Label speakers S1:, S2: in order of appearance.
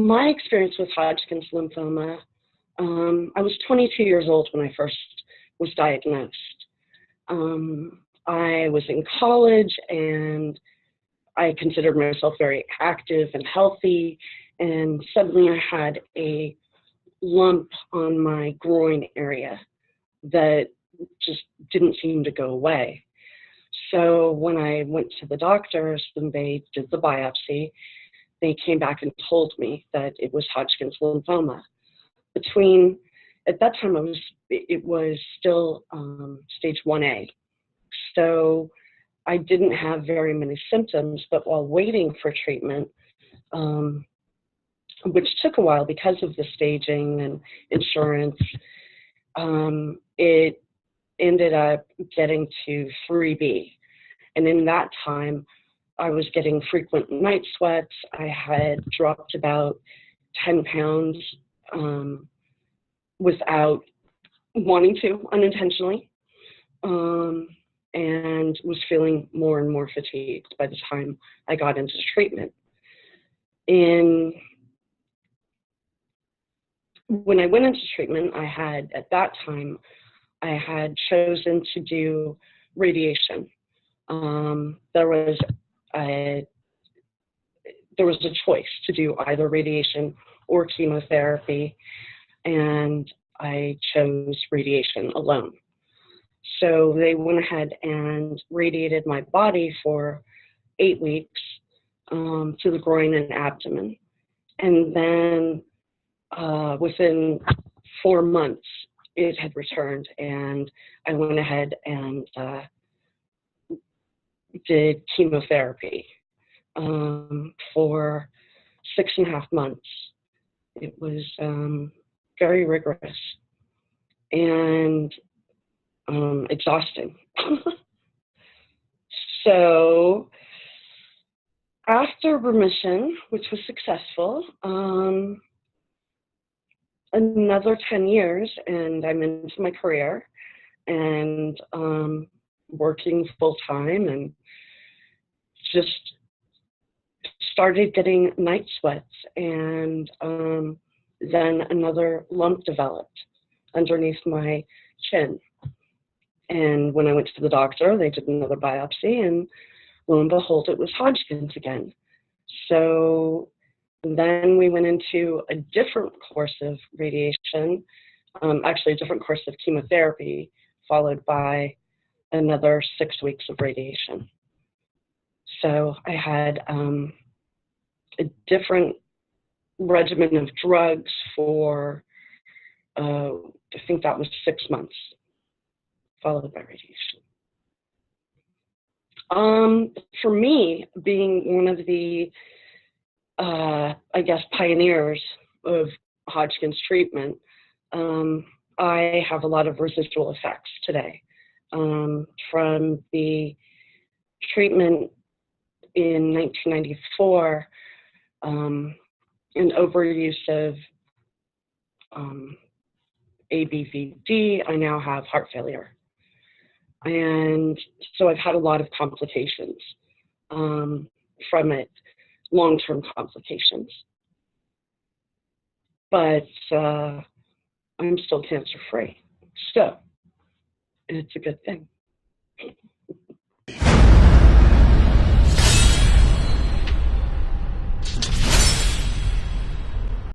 S1: my experience with Hodgkin's lymphoma, I was 22 years old when I first was diagnosed. I was in college and I considered myself very active and healthy, and suddenly I had a lump on my groin area that just didn't seem to go away. So when I went to the doctors and they did the biopsy, they came back and told me that it was Hodgkin's lymphoma. At that time, it was still stage 1A. So I didn't have very many symptoms, but while waiting for treatment, which took a while because of the staging and insurance, it ended up getting to 3B. And in that time, I was getting frequent night sweats. I had dropped about 10 pounds without wanting to, unintentionally, and was feeling more and more fatigued by the time I got into treatment. When I went into treatment, at that time, I had chosen to do radiation. There was a choice to do either radiation or chemotherapy, and I chose radiation alone. So they went ahead and radiated my body for 8 weeks to the groin and abdomen. And then within 4 months, it had returned, and I went ahead and did chemotherapy for 6.5 months. It was very rigorous and exhausting. So after remission, which was successful, another 10 years and I'm into my career and working full time, and just started getting night sweats, and then another lump developed underneath my chin. And when I went to the doctor, they did another biopsy, and lo and behold, it was Hodgkin's again. So then we went into a different course of radiation, actually a different course of chemotherapy, followed by another 6 weeks of radiation. So I had a different regimen of drugs for, I think that was 6 months, followed by radiation. For me, being one of the, I guess, pioneers of Hodgkin's treatment, I have a lot of residual effects today. From the treatment in 1994, and overuse of ABVD, I now have heart failure. And so I've had a lot of complications from it, long-term complications. But I'm still cancer-free, so it's a good thing.